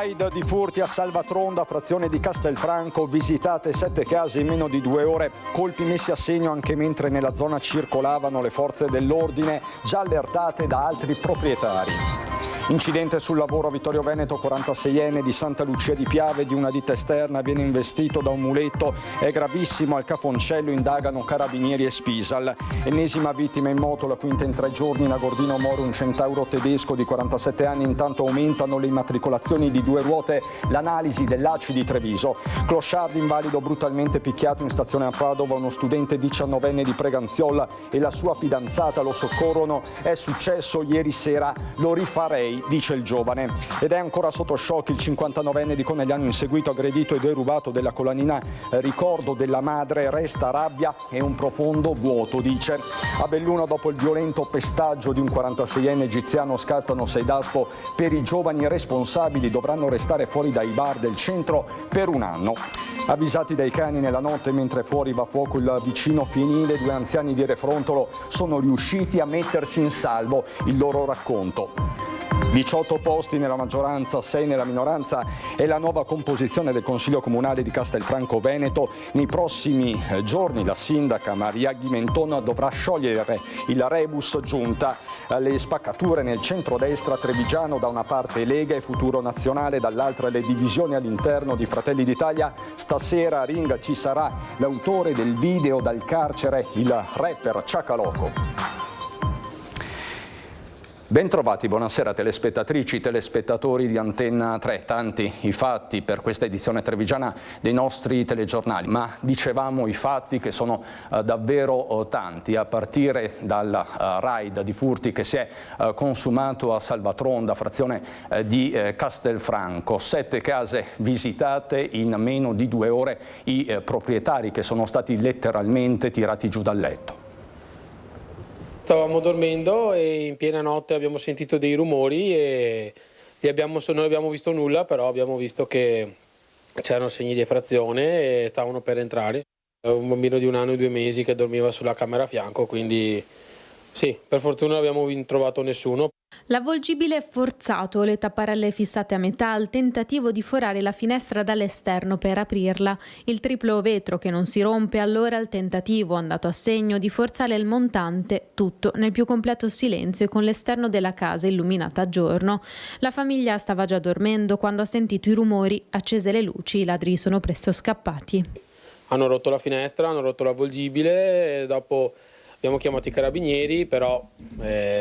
Raid di furti a Salvatronda, frazione di Castelfranco, visitate 7 case in meno di 2 ore, colpi messi a segno anche mentre nella zona circolavano le forze dell'ordine, già allertate da altri proprietari. Incidente sul lavoro a Vittorio Veneto, 46enne di Santa Lucia di Piave di una ditta esterna viene investito da un muletto, è gravissimo, al Cafoncello indagano carabinieri e Spisal. Ennesima vittima in moto, la quinta in 3 giorni, in Agordino muore un centauro tedesco di 47 anni, intanto aumentano le immatricolazioni di 2 ruote, l'analisi dell'ACI di Treviso. Clochard invalido brutalmente picchiato in stazione a Padova, uno studente 19enne di Preganziola e la sua fidanzata lo soccorrono, è successo ieri sera, lo rifarei, dice il giovane. Ed è ancora sotto shock il 59enne di Conegliano inseguito, aggredito e derubato della collanina ricordo della madre, resta rabbia e un profondo vuoto, dice. A Belluno dopo il violento pestaggio di un 46enne egiziano scattano 6 daspo per i giovani responsabili, dovranno restare fuori dai bar del centro per 1 anno. Avvisati dai cani nella notte mentre fuori va a fuoco il vicino fienile, 2 anziani di Refrontolo sono riusciti a mettersi in salvo, il loro racconto. 18 posti nella maggioranza, 6 nella minoranza è la nuova composizione del Consiglio Comunale di Castelfranco Veneto. Nei prossimi giorni la sindaca Maria Ghimenton dovrà sciogliere il rebus giunta. Le spaccature nel centrodestra trevigiano, da una parte Lega e Futuro Nazionale, dall'altra le divisioni all'interno di Fratelli d'Italia. Stasera a ring ci sarà l'autore del video dal carcere, il rapper Ciacaloco. Bentrovati, buonasera telespettatrici, telespettatori di Antenna 3, tanti i fatti per questa edizione trevigiana dei nostri telegiornali, ma dicevamo i fatti che sono davvero tanti, a partire dal raid di furti che si è consumato a Salvatronda, frazione di Castelfranco, 7 case visitate in meno di 2 ore, i proprietari che sono stati letteralmente tirati giù dal letto. Stavamo dormendo e in piena notte abbiamo sentito dei rumori e non abbiamo visto nulla, però abbiamo visto che c'erano segni di effrazione e stavano per entrare. Un bambino di 1 anno e 2 mesi che dormiva sulla camera a fianco, quindi sì, per fortuna non abbiamo trovato nessuno. L'avvolgibile è forzato, le tapparelle fissate a metà, il tentativo di forare la finestra dall'esterno per aprirla, il triplo vetro che non si rompe, allora il tentativo andato a segno di forzare il montante, tutto nel più completo silenzio e con l'esterno della casa illuminata a giorno. La famiglia stava già dormendo quando ha sentito i rumori, accese le luci, i ladri sono presto scappati. Hanno rotto la finestra, hanno rotto l'avvolgibile e dopo abbiamo chiamato i carabinieri, però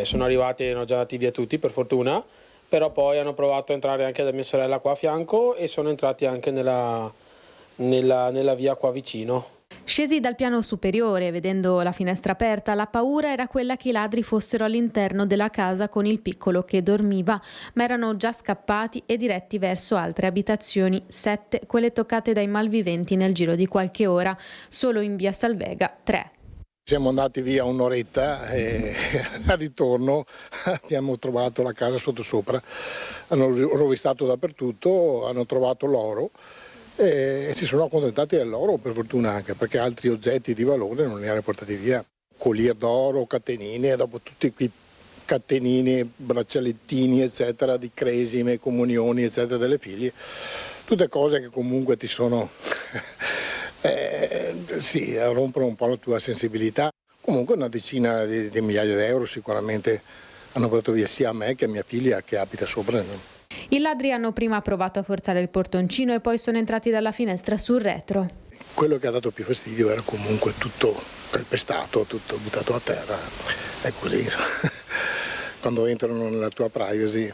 sono arrivati e erano già andati via tutti per fortuna, però poi hanno provato a entrare anche da mia sorella qua a fianco e sono entrati anche nella via qua vicino. Scesi dal piano superiore, vedendo la finestra aperta, la paura era quella che i ladri fossero all'interno della casa con il piccolo che dormiva, ma erano già scappati e diretti verso altre abitazioni, 7 quelle toccate dai malviventi nel giro di qualche ora, solo in via Salvega 3. Siamo andati via un'oretta e al ritorno abbiamo trovato la casa sottosopra, hanno rovistato dappertutto, hanno trovato l'oro e si sono accontentati dell'oro, per fortuna, anche perché altri oggetti di valore non li hanno portati via. Collier d'oro, catenine, dopo tutti quei catenine, braccialettini eccetera di cresime, comunioni eccetera delle figlie, tutte cose che comunque ti sono... sì, rompono un po' la tua sensibilità. Comunque una decina di migliaia di euro sicuramente hanno portato via sia a me che a mia figlia che abita sopra. I ladri hanno prima provato a forzare il portoncino e poi sono entrati dalla finestra sul retro. Quello che ha dato più fastidio era comunque tutto calpestato, tutto buttato a terra. È così. Quando entrano nella tua privacy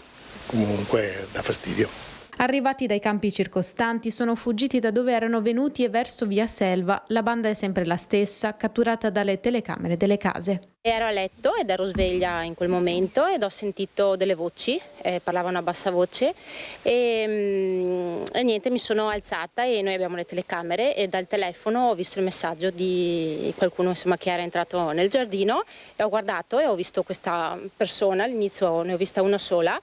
comunque dà fastidio. Arrivati dai campi circostanti sono fuggiti da dove erano venuti e verso via Selva. La banda è sempre la stessa, catturata dalle telecamere delle case. Ero a letto ed ero sveglia in quel momento ed ho sentito delle voci, parlavano a bassa voce e niente, mi sono alzata e noi abbiamo le telecamere e dal telefono ho visto il messaggio di qualcuno che era entrato nel giardino e ho guardato e ho visto questa persona, all'inizio ne ho vista una sola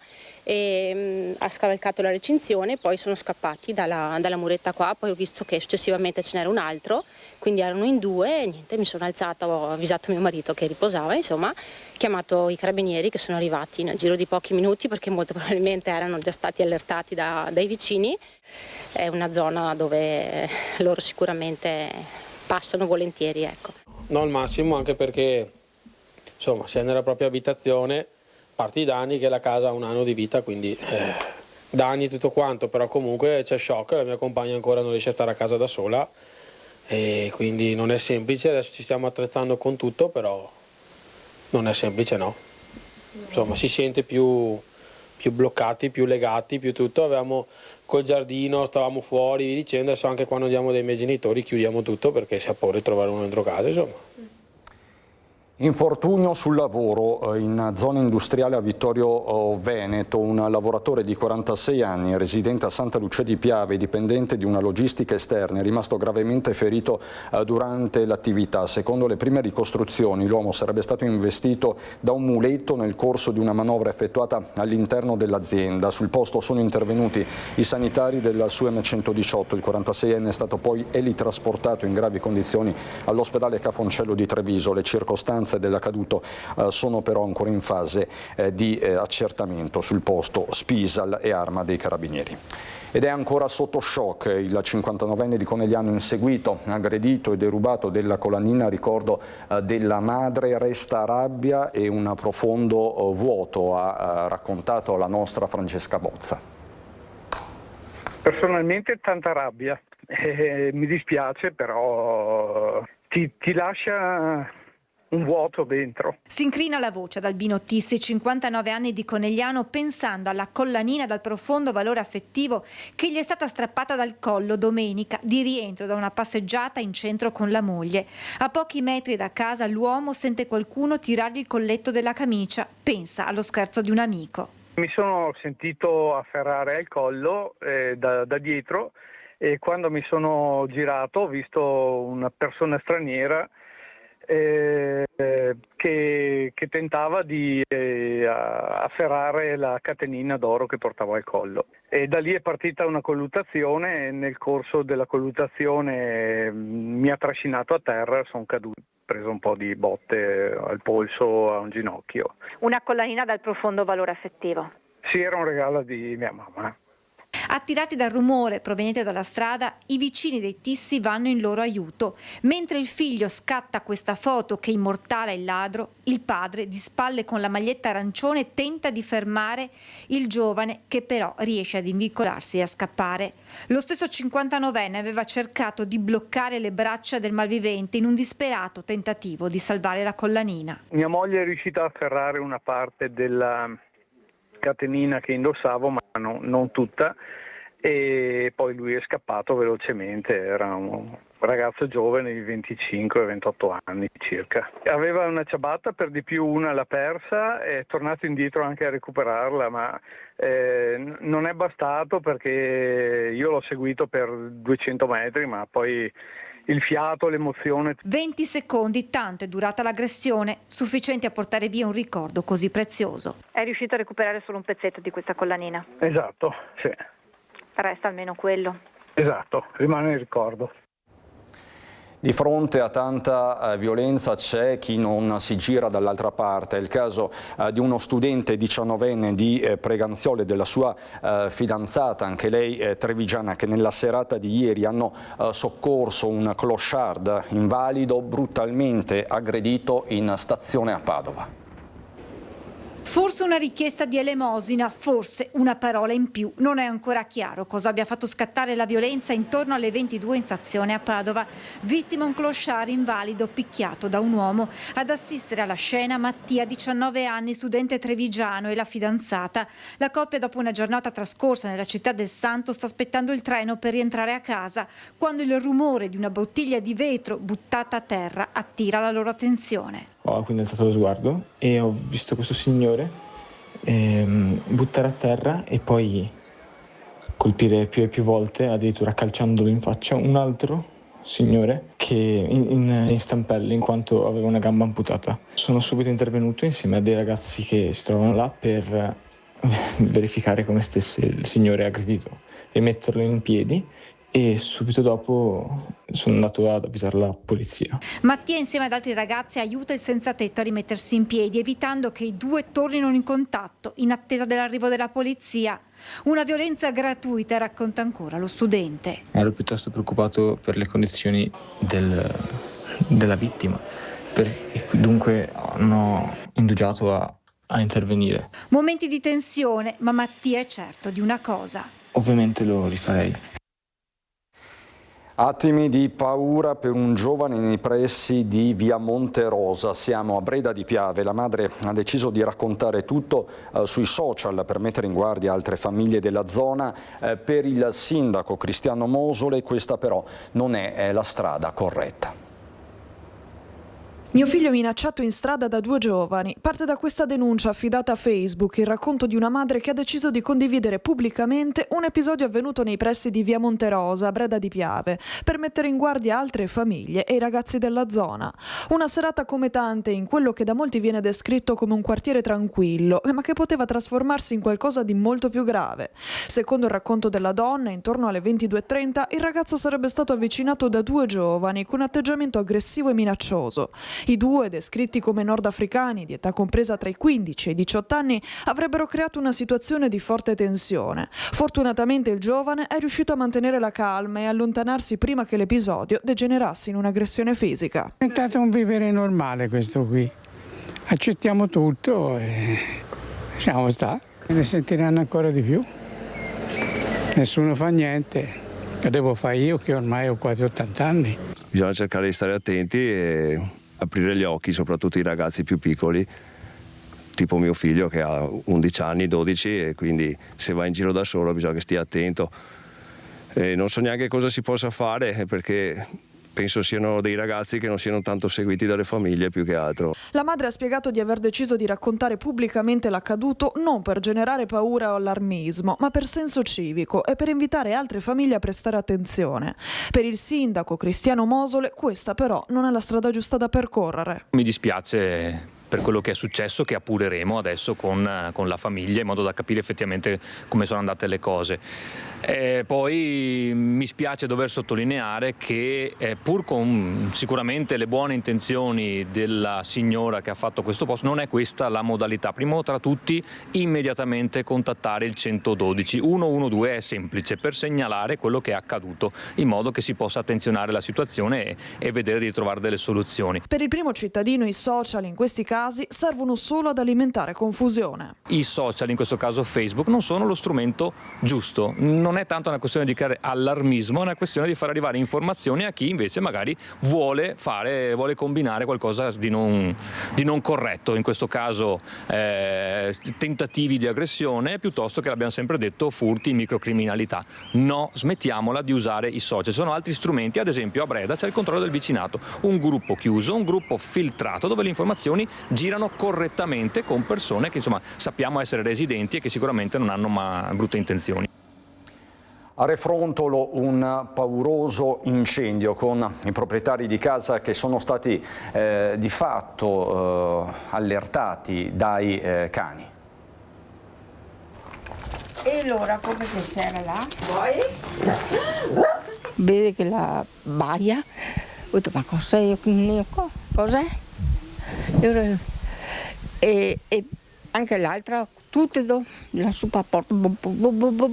e ha scavalcato la recinzione, poi sono scappati dalla muretta qua, poi ho visto che successivamente ce n'era un altro, quindi erano in due e niente, mi sono alzata, ho avvisato mio marito che riposava, insomma, chiamato i carabinieri che sono arrivati nel giro di pochi minuti perché molto probabilmente erano già stati allertati dai vicini. È una zona dove loro sicuramente passano volentieri, ecco. No, al massimo, anche perché insomma si è nella propria abitazione, a parte i danni che la casa ha un anno di vita, quindi danni tutto quanto, però comunque c'è shock, la mia compagna ancora non riesce a stare a casa da sola e quindi non è semplice, adesso ci stiamo attrezzando con tutto, però non è semplice, no. Insomma si sente più bloccati, più legati, più tutto. Avevamo col giardino, stavamo fuori, via dicendo, adesso anche quando andiamo dai miei genitori chiudiamo tutto perché si ha paura di trovare uno dentro casa, insomma. Infortunio sul lavoro in zona industriale a Vittorio Veneto. Un lavoratore di 46 anni, residente a Santa Lucia di Piave, dipendente di una logistica esterna, è rimasto gravemente ferito durante l'attività. Secondo le prime ricostruzioni, l'uomo sarebbe stato investito da un muletto nel corso di una manovra effettuata all'interno dell'azienda. Sul posto sono intervenuti i sanitari del SUEM 118. Il 46enne è stato poi elitrasportato in gravi condizioni all'ospedale Cafoncello di Treviso. Le circostanze dell'accaduto sono però ancora in fase di accertamento. Sul posto Spisal e Arma dei Carabinieri. Ed è ancora sotto shock il 59enne di Conegliano, inseguito, aggredito e derubato della collanina a ricordo della madre. Resta rabbia e un profondo vuoto, ha raccontato la nostra Francesca Bozza. Personalmente tanta rabbia, mi dispiace, però ti lascia un vuoto dentro. Si incrina la voce ad Albino Tissi, 59 anni, di Conegliano, pensando alla collanina dal profondo valore affettivo che gli è stata strappata dal collo domenica di rientro da una passeggiata in centro con la moglie. A pochi metri da casa l'uomo sente qualcuno tirargli il colletto della camicia, pensa allo scherzo di un amico. Mi sono sentito afferrare al collo da dietro e quando mi sono girato ho visto una persona straniera che tentava di afferrare la catenina d'oro che portavo al collo, e da lì è partita una colluttazione e nel corso della colluttazione mi ha trascinato a terra, sono caduto, preso un po' di botte al polso, a un ginocchio. Una collanina dal profondo valore affettivo. Sì, era un regalo di mia mamma. Attirati dal rumore proveniente dalla strada, i vicini dei Tissi vanno in loro aiuto. Mentre il figlio scatta questa foto che immortala il ladro, il padre, di spalle con la maglietta arancione, tenta di fermare il giovane, che però riesce ad invincolarsi e a scappare. Lo stesso 59enne aveva cercato di bloccare le braccia del malvivente in un disperato tentativo di salvare la collanina. Mia moglie è riuscita a afferrare una parte della catenina che indossavo, ma non tutta, e poi lui è scappato velocemente. Era un ragazzo giovane di 25-28 anni circa. Aveva una ciabatta, per di più una l'ha persa, è tornato indietro anche a recuperarla, ma non è bastato perché io l'ho seguito per 200 metri, ma poi il fiato, l'emozione. 20 secondi, tanto è durata l'aggressione, sufficienti a portare via un ricordo così prezioso. È riuscito a recuperare solo un pezzetto di questa collanina? Esatto, sì. Resta almeno quello. Esatto, rimane il ricordo. Di fronte a tanta violenza c'è chi non si gira dall'altra parte. È il caso di uno studente 19enne di Preganziole e della sua fidanzata, anche lei trevigiana, che nella serata di ieri hanno soccorso un clochard invalido brutalmente aggredito in stazione a Padova. Forse una richiesta di elemosina, forse una parola in più. Non è ancora chiaro cosa abbia fatto scattare la violenza intorno alle 22 in stazione a Padova. Vittima un clochard invalido picchiato da un uomo. Ad assistere alla scena Mattia, 19 anni, studente trevigiano, e la fidanzata. La coppia, dopo una giornata trascorsa nella città del Santo, sta aspettando il treno per rientrare a casa, quando il rumore di una bottiglia di vetro buttata a terra attira la loro attenzione. Ho quindi alzato lo sguardo e ho visto questo signore buttare a terra e poi colpire più e più volte, addirittura calciandolo in faccia, un altro signore che in stampelle, in quanto aveva una gamba amputata. Sono subito intervenuto insieme a dei ragazzi che si trovano là per verificare come stesse il signore aggredito e metterlo in piedi, e subito dopo sono andato ad avvisare la polizia. Mattia insieme ad altri ragazzi aiuta il senzatetto a rimettersi in piedi, evitando che i due tornino in contatto in attesa dell'arrivo della polizia. Una violenza gratuita, racconta ancora lo studente. Ero piuttosto preoccupato per le condizioni della vittima, e dunque non ho indugiato a intervenire. Momenti di tensione, ma Mattia è certo di una cosa. Ovviamente lo rifarei. Attimi di paura per un giovane nei pressi di via Monterosa. Siamo a Breda di Piave. La madre ha deciso di raccontare tutto sui social per mettere in guardia altre famiglie della zona. Per il sindaco Cristiano Mosole questa però non è la strada corretta. Mio figlio minacciato in strada da 2 giovani. Parte da questa denuncia affidata a Facebook il racconto di una madre che ha deciso di condividere pubblicamente un episodio avvenuto nei pressi di via Monterosa, Breda di Piave, per mettere in guardia altre famiglie e i ragazzi della zona. Una serata come tante in quello che da molti viene descritto come un quartiere tranquillo, ma che poteva trasformarsi in qualcosa di molto più grave. Secondo il racconto della donna, intorno alle 22:30 il ragazzo sarebbe stato avvicinato da 2 giovani con atteggiamento aggressivo e minaccioso. I 2, descritti come nordafricani di età compresa tra i 15 e i 18 anni, avrebbero creato una situazione di forte tensione. Fortunatamente il giovane è riuscito a mantenere la calma e allontanarsi prima che l'episodio degenerasse in un'aggressione fisica. È stato un vivere normale questo qui. Accettiamo tutto e lasciamo stare. Ne sentiranno ancora di più. Nessuno fa niente. Che devo fare io che ormai ho quasi 80 anni. Bisogna cercare di stare attenti e aprire gli occhi, soprattutto i ragazzi più piccoli, tipo mio figlio che ha 11 anni, 12, e quindi se va in giro da solo bisogna che stia attento. E non so neanche cosa si possa fare, perché penso siano dei ragazzi che non siano tanto seguiti dalle famiglie più che altro. La madre ha spiegato di aver deciso di raccontare pubblicamente l'accaduto non per generare paura o allarmismo, ma per senso civico e per invitare altre famiglie a prestare attenzione. Per il sindaco Cristiano Mosole questa però non è la strada giusta da percorrere. Mi dispiace per quello che è successo, che appureremo adesso con la famiglia in modo da capire effettivamente come sono andate le cose. Poi mi spiace dover sottolineare che pur con sicuramente le buone intenzioni della signora che ha fatto questo post, non è questa la modalità. Primo tra tutti, immediatamente contattare il 112. 112 è semplice per segnalare quello che è accaduto, in modo che si possa attenzionare la situazione e vedere di trovare delle soluzioni. Per il primo cittadino i social in questi casi servono solo ad alimentare confusione. I social, in questo caso Facebook, non sono lo strumento giusto. Non è tanto una questione di creare allarmismo, è una questione di far arrivare informazioni a chi invece magari vuole combinare qualcosa di non corretto, in questo caso tentativi di aggressione, piuttosto che, l'abbiamo sempre detto, furti, microcriminalità. No, smettiamola di usare i social. Ci sono altri strumenti, ad esempio a Breda c'è il controllo del vicinato, un gruppo chiuso, un gruppo filtrato dove le informazioni girano correttamente con persone che insomma sappiamo essere residenti e che sicuramente non hanno brutte intenzioni. A Refrontolo un pauroso incendio con i proprietari di casa che sono stati di fatto allertati dai cani. E allora come che c'era là? Poi vede che la baia, ho detto ma cos'è? Cos'è? E anche l'altra, tutte la super porta, dopo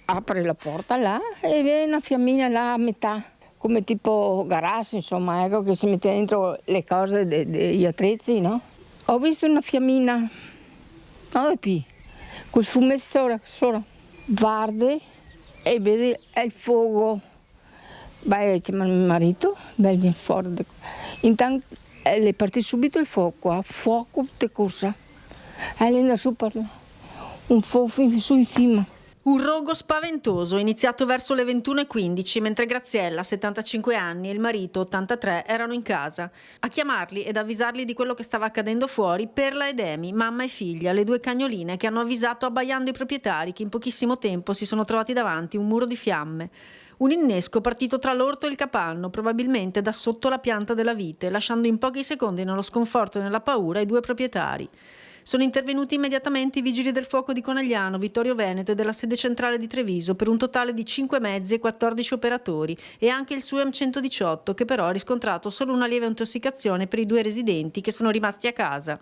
apre la porta là e vede una fiammina là a metà, come tipo garage, insomma, ecco, che si mette dentro le cose degli attrezzi, no? Ho visto una fiammina, quel fumetto solo, guarda e vede il fuoco. Vai, c'è mio marito, viene fuori. Intanto le partì subito il fuoco di corsa. E lei andò su per un fuoco su in cima. Un rogo spaventoso iniziato verso le 21:15 mentre Graziella, 75 anni, e il marito, 83, erano in casa. A chiamarli ed avvisarli di quello che stava accadendo fuori Perla ed Emi, mamma e figlia, le 2 cagnoline che hanno avvisato abbaiando i proprietari che in pochissimo tempo si sono trovati davanti un muro di fiamme. Un innesco partito tra l'orto e il capanno, probabilmente da sotto la pianta della vite, lasciando in pochi secondi nello sconforto e nella paura i 2 proprietari. Sono intervenuti immediatamente i vigili del fuoco di Conegliano, Vittorio Veneto e della sede centrale di Treviso per un totale di 5 mezzi e 14 operatori e anche il SUEM 118 che però ha riscontrato solo una lieve intossicazione per i 2 residenti che sono rimasti a casa.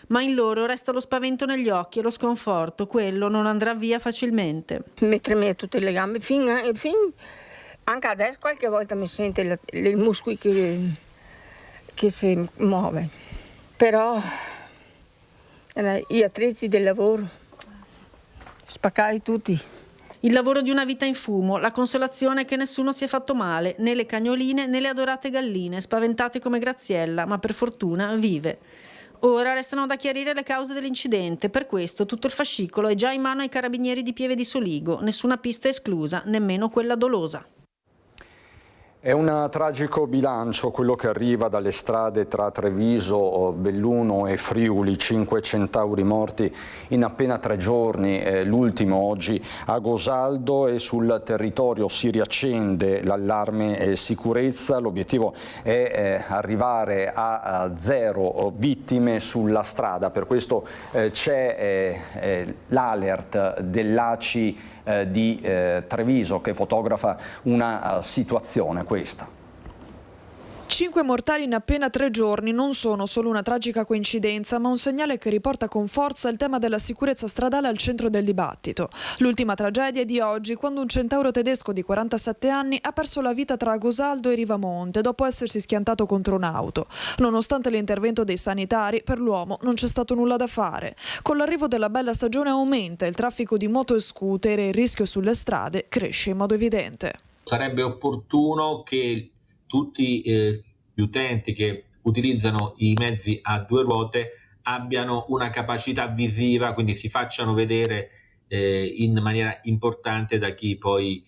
Ma in loro resta lo spavento negli occhi e lo sconforto, quello non andrà via facilmente. Mi tremeva tutte le gambe, fin anche adesso qualche volta mi sente i muscoli che si muove. Però gli attrezzi del lavoro, spaccati tutti. Il lavoro di una vita in fumo, la consolazione è che nessuno si è fatto male, né le cagnoline né le adorate galline, spaventate come Graziella, ma per fortuna vive. Ora restano da chiarire le cause dell'incidente, per questo tutto il fascicolo è già in mano ai carabinieri di Pieve di Soligo, nessuna pista esclusa, nemmeno quella dolosa. È un tragico bilancio quello che arriva dalle strade tra Treviso, Belluno e Friuli, 5 centauri morti in appena 3 giorni, l'ultimo oggi a Gosaldo, e sul territorio si riaccende l'allarme sicurezza. L'obiettivo è arrivare a 0 vittime sulla strada, per questo c'è l'alert dell'ACI di Treviso che fotografa una situazione questa. 5 mortali in appena 3 giorni non sono solo una tragica coincidenza, ma un segnale che riporta con forza il tema della sicurezza stradale al centro del dibattito. L'ultima tragedia è di oggi, quando un centauro tedesco di 47 anni ha perso la vita tra Gosaldo e Rivamonte dopo essersi schiantato contro un'auto. Nonostante l'intervento dei sanitari, per l'uomo non c'è stato nulla da fare. Con l'arrivo della bella stagione aumenta il traffico di moto e scooter e il rischio sulle strade cresce in modo evidente. Sarebbe opportuno che tutti gli utenti che utilizzano i mezzi a 2 ruote abbiano una capacità visiva, quindi si facciano vedere in maniera importante da chi poi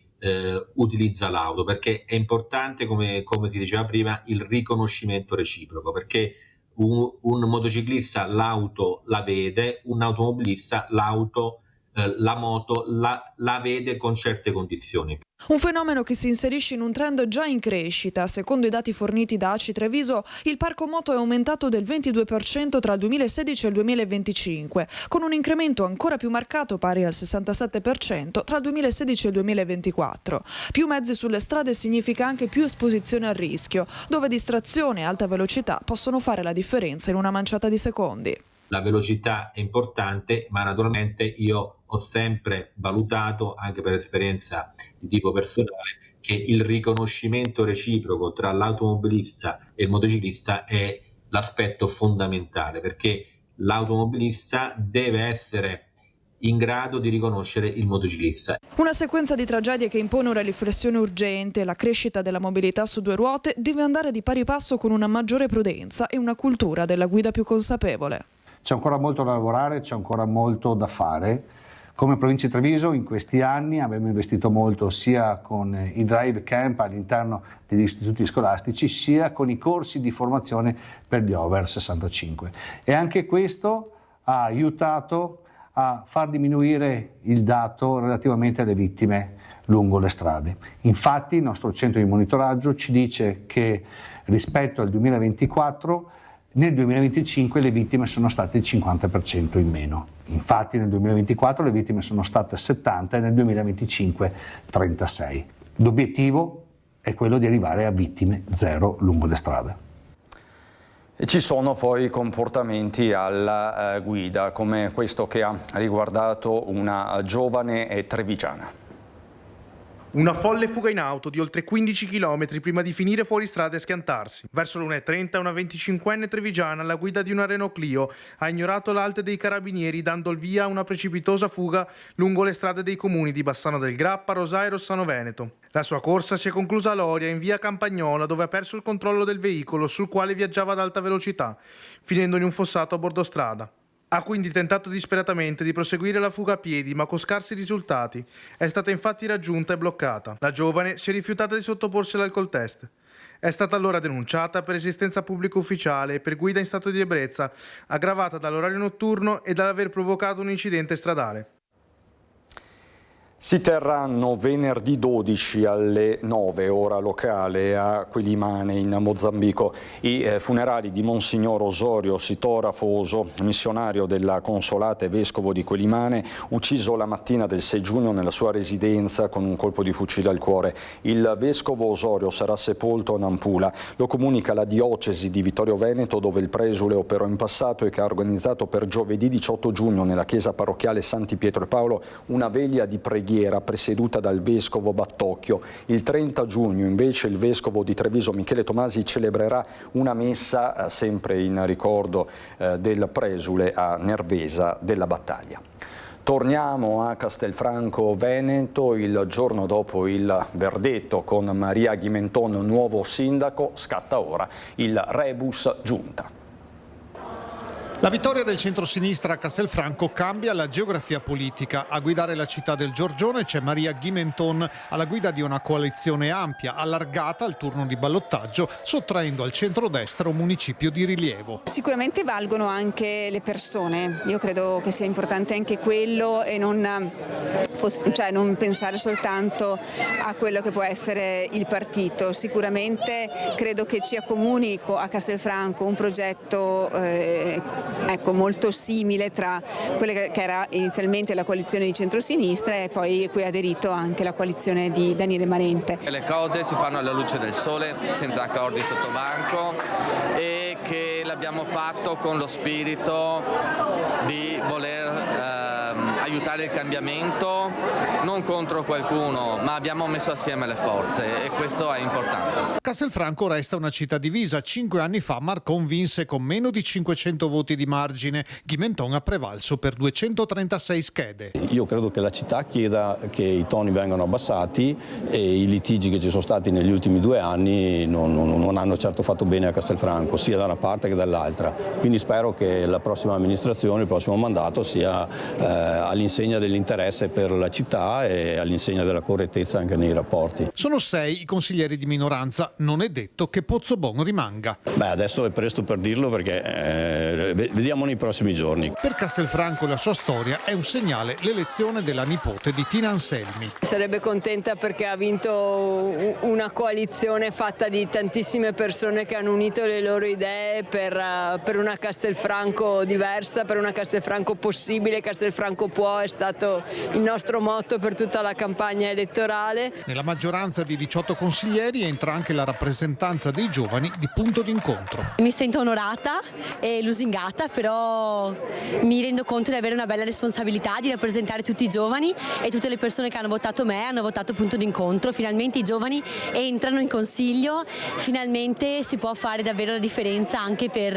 utilizza l'auto, perché è importante, come si diceva prima, il riconoscimento reciproco, perché un motociclista l'auto la vede, un automobilista l'auto, la moto la vede con certe condizioni. Un fenomeno che si inserisce in un trend già in crescita. Secondo i dati forniti da ACI Treviso, il parco moto è aumentato del 22% tra il 2016 e il 2025, con un incremento ancora più marcato pari al 67% tra il 2016 e il 2024. Più mezzi sulle strade significa anche più esposizione al rischio, dove distrazione e alta velocità possono fare la differenza in una manciata di secondi. La velocità è importante, ma naturalmente io ho sempre valutato, anche per esperienza di tipo personale, che il riconoscimento reciproco tra l'automobilista e il motociclista è l'aspetto fondamentale, perché l'automobilista deve essere in grado di riconoscere il motociclista. Una sequenza di tragedie che impone una riflessione urgente. La crescita della mobilità su 2 ruote deve andare di pari passo con una maggiore prudenza e una cultura della guida più consapevole. C'è ancora molto da lavorare, c'è ancora molto da fare. Come provincia di Treviso in questi anni abbiamo investito molto sia con i drive camp all'interno degli istituti scolastici, sia con i corsi di formazione per gli over 65. E anche questo ha aiutato a far diminuire il dato relativamente alle vittime lungo le strade. Infatti il nostro centro di monitoraggio ci dice che rispetto al 2024 nel 2025 le vittime sono state il 50% in meno. Infatti nel 2024 le vittime sono state 70 e nel 2025 36. L'obiettivo è quello di arrivare a vittime 0 lungo le strade. E ci sono poi comportamenti alla guida, come questo che ha riguardato una giovane trevigiana. Una folle fuga in auto di oltre 15 km prima di finire fuori strada e schiantarsi. Verso l'1:30 una 25enne trevigiana alla guida di una Renault Clio ha ignorato l'alto dei carabinieri dando il via a una precipitosa fuga lungo le strade dei comuni di Bassano del Grappa, Rosà e Rossano Veneto. La sua corsa si è conclusa a Loria in via Campagnola, dove ha perso il controllo del veicolo sul quale viaggiava ad alta velocità, finendo in un fossato a bordo strada. Ha quindi tentato disperatamente di proseguire la fuga a piedi, ma con scarsi risultati. È stata infatti raggiunta e bloccata. La giovane si è rifiutata di sottoporsi all'alcol test. È stata allora denunciata per resistenza pubblica ufficiale e per guida in stato di ebbrezza, aggravata dall'orario notturno e dall'aver provocato un incidente stradale. Si terranno venerdì 12 alle 9 ora locale a Quelimane in Mozambico i funerali di Monsignor Osorio Sito Rafoso, missionario della Consolata e vescovo di Quelimane, ucciso la mattina del 6 giugno nella sua residenza con un colpo di fucile al cuore. Il vescovo Osorio sarà sepolto a Nampula. Lo comunica la diocesi di Vittorio Veneto, dove il presule operò in passato e che ha organizzato per giovedì 18 giugno nella chiesa parrocchiale Santi Pietro e Paolo una veglia di preghiera presieduta dal vescovo Battocchio. Il 30 giugno invece il vescovo di Treviso Michele Tomasi celebrerà una messa sempre in ricordo del presule a Nervesa della Battaglia. Torniamo a Castelfranco Veneto. Il giorno dopo il verdetto con Maria Ghimenton nuovo sindaco scatta ora il rebus giunta. La vittoria del centrosinistra a Castelfranco cambia la geografia politica. A guidare la città del Giorgione c'è Maria Ghimenton, alla guida di una coalizione ampia, allargata al turno di ballottaggio, sottraendo al centrodestra un municipio di rilievo. Sicuramente valgono anche le persone. Io credo che sia importante anche quello e non pensare soltanto a quello che può essere il partito. Sicuramente credo che ci accomuni a Castelfranco un progetto molto simile tra quella che era inizialmente la coalizione di centrosinistra e poi cui ha aderito anche la coalizione di Daniele Manente. Le cose si fanno alla luce del sole, senza accordi sottobanco, e che l'abbiamo fatto con lo spirito di voler aiutare il cambiamento, non contro qualcuno, ma abbiamo messo assieme le forze e questo è importante. Castelfranco resta una città divisa. 5 anni fa Marcon vinse con meno di 500 voti di margine. Ghimenton ha prevalso per 236 schede. Io credo che la città chieda che i toni vengano abbassati e i litigi che ci sono stati negli ultimi 2 anni non hanno certo fatto bene a Castelfranco, sia da una parte che dall'altra. Quindi spero che la prossima amministrazione, il prossimo mandato sia all'insegna dell'interesse per la città e all'insegna della correttezza anche nei rapporti. Sono 6 i consiglieri di minoranza. Non è detto che Pozzobon rimanga. Adesso è presto per dirlo perché vediamo nei prossimi giorni. Per Castelfranco la sua storia è un segnale l'elezione della nipote di Tina Anselmi. Sarebbe contenta perché ha vinto una coalizione fatta di tantissime persone che hanno unito le loro idee per una Castelfranco diversa, per una Castelfranco possibile. Castelfranco può è stato il nostro motto per tutta la campagna elettorale. Nella maggioranza di 18 consiglieri entra anche la rappresentanza dei giovani di Punto d'incontro. Mi sento onorata e lusingata, però mi rendo conto di avere una bella responsabilità di rappresentare tutti i giovani e tutte le persone che hanno votato me, hanno votato Punto d'incontro. Finalmente i giovani entrano in consiglio, finalmente si può fare davvero la differenza anche per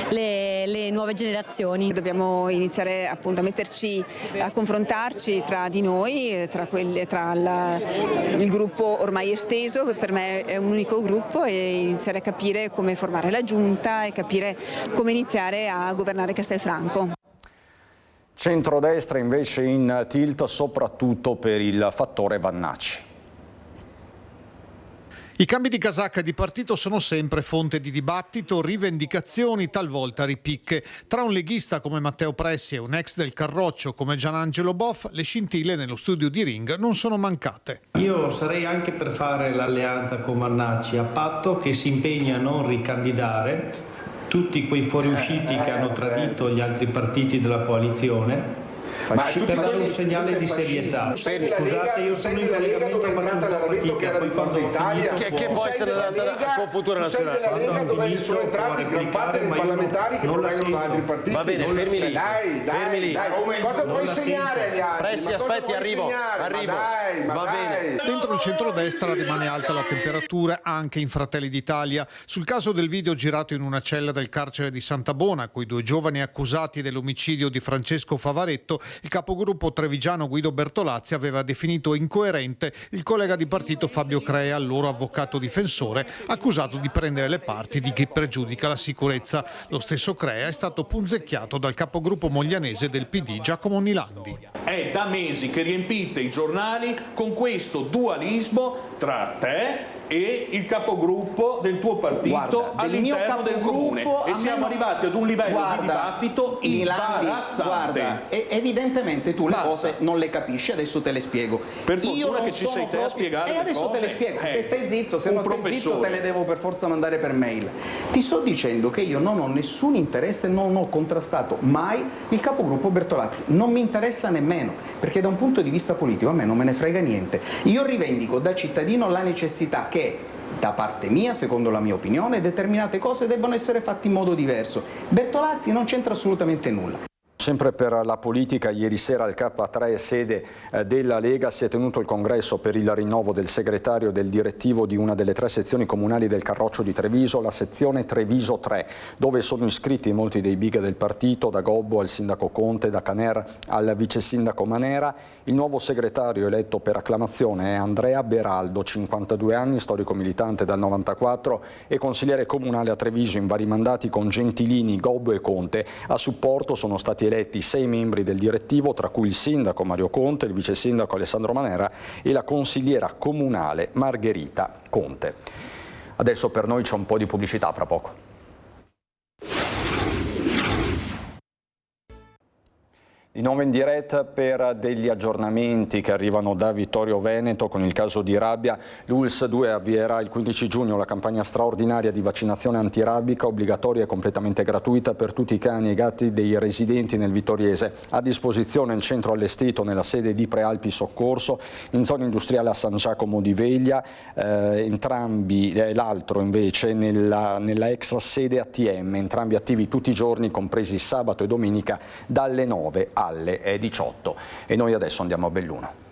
le nuove generazioni. Dobbiamo iniziare appunto a metterci, a confrontarci tra di noi, tra il gruppo ormai esteso, che per me è un unico gruppo, e iniziare a capire come formare la giunta e capire come iniziare a governare Castelfranco. Centrodestra invece in tilt soprattutto per il fattore Vannacci. I cambi di casacca di partito sono sempre fonte di dibattito, rivendicazioni, talvolta ripicche. Tra un leghista come Matteo Pressi e un ex del Carroccio come Gianangelo Boff, le scintille nello studio di Ring non sono mancate. Io sarei anche per fare l'alleanza con Vannacci, a patto che si impegni a non ricandidare tutti quei fuoriusciti che hanno tradito gli altri partiti della coalizione, per dare un segnale di serietà. Scusate, io sono in collegamento, faccio un po' fatica, poi quando ho finito che può essere con Futura Nazionale. Quando ho finito sono entrati gran parte dei parlamentari che provengono da altri partiti. Va bene, fermi lì. Fermi lì. Cosa puoi insegnare agli altri? Pressi, aspetti, arrivo. Va bene. Dentro il centrodestra rimane alta la temperatura anche in Fratelli d'Italia. Sul caso del video girato in una cella del carcere di Santabona, coi 2 giovani accusati dell'omicidio di Francesco Favaretto, il capogruppo trevigiano Guido Bertolazzi aveva definito incoerente il collega di partito Fabio Crea, il loro avvocato difensore, accusato di prendere le parti di chi pregiudica la sicurezza. Lo stesso Crea è stato punzecchiato dal capogruppo moglianese del PD Giacomo Nilandi. È da mesi che riempite i giornali con questo dualismo tra te e il capogruppo del tuo partito all'interno del comune, e siamo arrivati ad un livello di dibattito imbarazzante. Guarda, evidentemente tu le cose non le capisci, adesso te le spiego. Per fortuna che ci sei te a spiegare le adesso cose. Te le spiego. Se stai zitto, se non stai zitto te le devo per forza mandare per mail. Ti sto dicendo che io non ho nessun interesse, non ho contrastato mai il capogruppo Bertolazzi, non mi interessa nemmeno, perché da un punto di vista politico a me non me ne frega niente. Io rivendico da cittadino la necessità che da parte mia, secondo la mia opinione, determinate cose debbano essere fatte in modo diverso. Bertolazzi non c'entra assolutamente nulla. Sempre per la politica, ieri sera al K3, sede della Lega, si è tenuto il congresso per il rinnovo del segretario del direttivo di una delle 3 sezioni comunali del Carroccio di Treviso, la sezione Treviso 3, dove sono iscritti molti dei big del partito, da Gobbo al sindaco Conte, da Caner al vice sindaco Manera. Il nuovo segretario eletto per acclamazione è Andrea Beraldo, 52 anni, storico militante dal 94 e consigliere comunale a Treviso in vari mandati con Gentilini, Gobbo e Conte. A supporto sono stati eletti 6 membri del direttivo, tra cui il sindaco Mario Conte, il vice sindaco Alessandro Manera e la consigliera comunale Margherita Conte. Adesso per noi c'è un po' di pubblicità, fra poco. Di nuovo in diretta per degli aggiornamenti che arrivano da Vittorio Veneto con il caso di rabbia. L'ULSS 2 avvierà il 15 giugno la campagna straordinaria di vaccinazione antirabbica obbligatoria e completamente gratuita per tutti i cani e i gatti dei residenti nel Vittoriese. A disposizione il centro allestito nella sede di Prealpi Soccorso, in zona industriale a San Giacomo di Veglia, l'altro invece nella ex sede ATM, entrambi attivi tutti i giorni compresi sabato e domenica dalle 9 alle 18. E noi adesso andiamo a Belluno.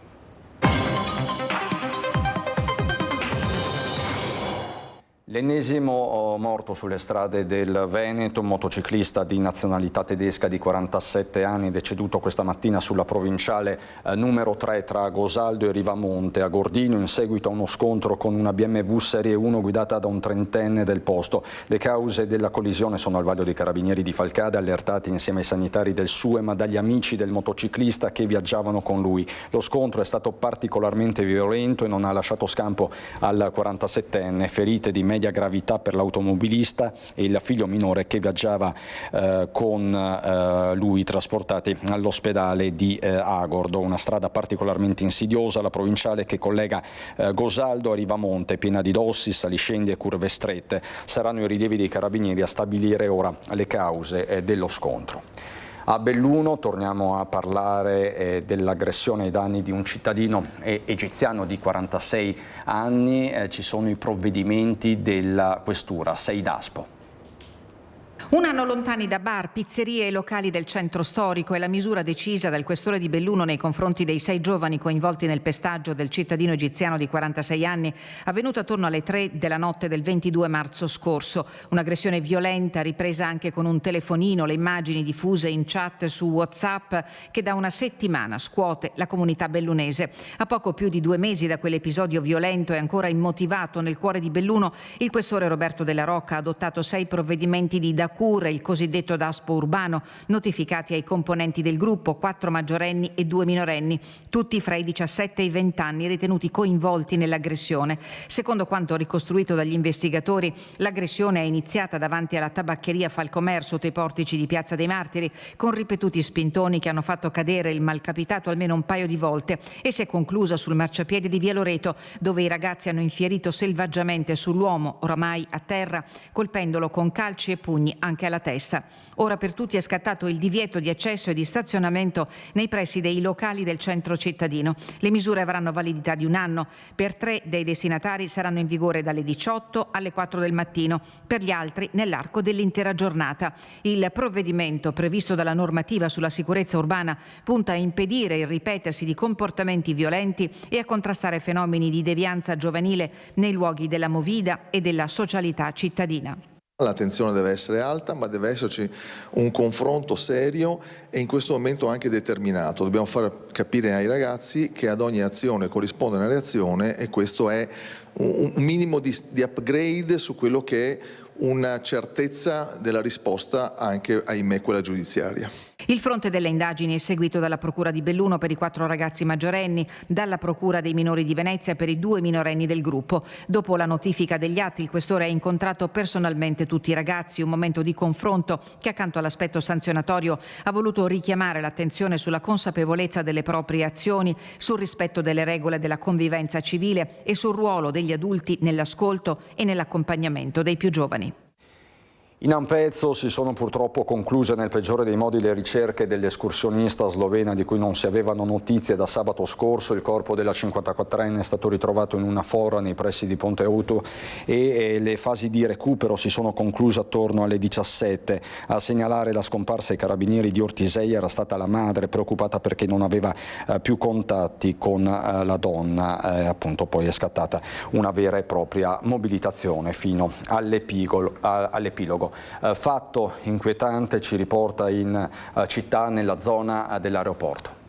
L'ennesimo morto sulle strade del Veneto, un motociclista di nazionalità tedesca di 47 anni, deceduto questa mattina sulla provinciale numero 3 tra Gosaldo e Rivamonte a Gordino in seguito a uno scontro con una BMW Serie 1 guidata da un trentenne del posto. Le cause della collisione sono al vaglio dei carabinieri di Falcade, allertati insieme ai sanitari del SUE ma dagli amici del motociclista che viaggiavano con lui. Lo scontro è stato particolarmente violento e non ha lasciato scampo al 47enne, ferite di media gravità per l'automobilista e il figlio minore che viaggiava con lui, trasportati all'ospedale di Agordo, una strada particolarmente insidiosa, la provinciale che collega Gosaldo a Rivamonte, piena di dossi, saliscendi e curve strette. Saranno i rilievi dei carabinieri a stabilire ora le cause dello scontro. A Belluno torniamo a parlare dell'aggressione ai danni di un cittadino egiziano di 46 anni. Ci sono i provvedimenti della questura, 6 DASPO. Un anno lontani da bar, pizzerie e locali del centro storico è la misura decisa dal questore di Belluno nei confronti dei 6 giovani coinvolti nel pestaggio del cittadino egiziano di 46 anni, avvenuto attorno alle 3 della notte del 22 marzo scorso. Un'aggressione violenta ripresa anche con un telefonino, le immagini diffuse in chat su WhatsApp che da una settimana scuote la comunità bellunese. A poco più di 2 mesi da quell'episodio violento e ancora immotivato nel cuore di Belluno, il questore Roberto Della Rocca ha adottato 6 provvedimenti di cure, il cosiddetto DASPO urbano, notificati ai componenti del gruppo, 4 maggiorenni e 2 minorenni, tutti fra i 17 e i 20 anni, ritenuti coinvolti nell'aggressione. Secondo quanto ricostruito dagli investigatori, l'aggressione è iniziata davanti alla tabaccheria Falcomer sotto i portici di Piazza dei Martiri, con ripetuti spintoni che hanno fatto cadere il malcapitato almeno un paio di volte, e si è conclusa sul marciapiede di Via Loreto, dove i ragazzi hanno infierito selvaggiamente sull'uomo, oramai a terra, colpendolo con calci e pugni anche alla testa. Ora per tutti è scattato il divieto di accesso e di stazionamento nei pressi dei locali del centro cittadino. Le misure avranno validità di 1 anno. Per 3 dei destinatari saranno in vigore dalle 18 alle 4 del mattino, per gli altri nell'arco dell'intera giornata. Il provvedimento previsto dalla normativa sulla sicurezza urbana punta a impedire il ripetersi di comportamenti violenti e a contrastare fenomeni di devianza giovanile nei luoghi della movida e della socialità cittadina. L'attenzione deve essere alta, ma deve esserci un confronto serio e in questo momento anche determinato. Dobbiamo far capire ai ragazzi che ad ogni azione corrisponde una reazione, e questo è un minimo di upgrade su quello che è una certezza della risposta anche, ahimè, quella giudiziaria. Il fronte delle indagini è seguito dalla Procura di Belluno per i 4 ragazzi maggiorenni, dalla Procura dei minori di Venezia per i 2 minorenni del gruppo. Dopo la notifica degli atti, il questore ha incontrato personalmente tutti i ragazzi, un momento di confronto che accanto all'aspetto sanzionatorio ha voluto richiamare l'attenzione sulla consapevolezza delle proprie azioni, sul rispetto delle regole della convivenza civile e sul ruolo degli adulti nell'ascolto e nell'accompagnamento dei più giovani. In Ampezzo si sono purtroppo concluse nel peggiore dei modi le ricerche dell'escursionista slovena di cui non si avevano notizie da sabato scorso. Il corpo della 54enne è stato ritrovato in una fora nei pressi di Ponte Auto e le fasi di recupero si sono concluse attorno alle 17. A segnalare la scomparsa ai carabinieri di Ortisei era stata la madre, preoccupata perché non aveva più contatti con la donna. Appunto poi è scattata una vera e propria mobilitazione fino all'epilogo. Fatto inquietante ci riporta in città nella zona dell'aeroporto.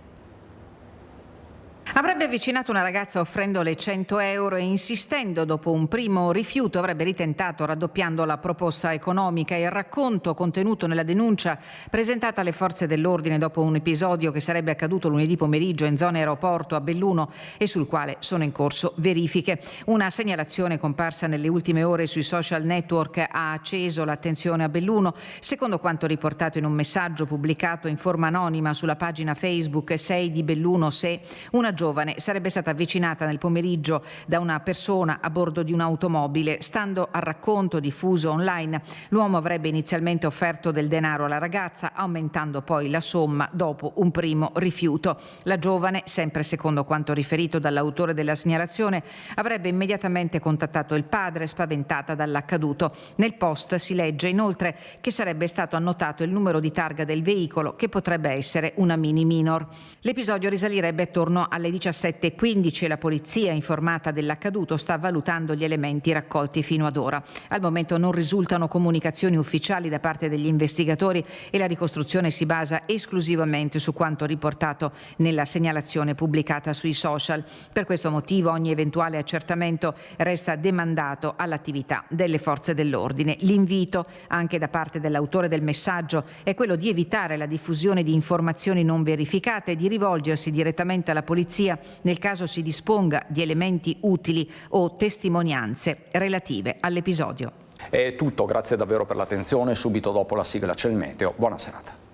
Avrebbe avvicinato una ragazza offrendole 100 euro e insistendo dopo un primo rifiuto avrebbe ritentato raddoppiando la proposta economica. Il racconto contenuto nella denuncia presentata alle forze dell'ordine dopo un episodio che sarebbe accaduto lunedì pomeriggio in zona aeroporto a Belluno e sul quale sono in corso verifiche. Una segnalazione comparsa nelle ultime ore sui social network ha acceso l'attenzione a Belluno. Secondo quanto riportato in un messaggio pubblicato in forma anonima sulla pagina Facebook 6 di Belluno Se, una giovane sarebbe stata avvicinata nel pomeriggio da una persona a bordo di un'automobile. Stando al racconto diffuso online, l'uomo avrebbe inizialmente offerto del denaro alla ragazza, aumentando poi la somma dopo un primo rifiuto. La giovane, sempre secondo quanto riferito dall'autore della segnalazione, avrebbe immediatamente contattato il padre, spaventata dall'accaduto. Nel post si legge inoltre che sarebbe stato annotato il numero di targa del veicolo, che potrebbe essere una Mini Minor. L'episodio risalirebbe attorno alle 17:15 e la polizia, informata dell'accaduto, sta valutando gli elementi raccolti fino ad ora. Al momento non risultano comunicazioni ufficiali da parte degli investigatori e la ricostruzione si basa esclusivamente su quanto riportato nella segnalazione pubblicata sui social. Per questo motivo ogni eventuale accertamento resta demandato all'attività delle forze dell'ordine. L'invito, anche da parte dell'autore del messaggio, è quello di evitare la diffusione di informazioni non verificate e di rivolgersi direttamente alla polizia nel caso si disponga di elementi utili o testimonianze relative all'episodio. È tutto, grazie davvero per l'attenzione. Subito dopo la sigla c'è il meteo. Buona serata.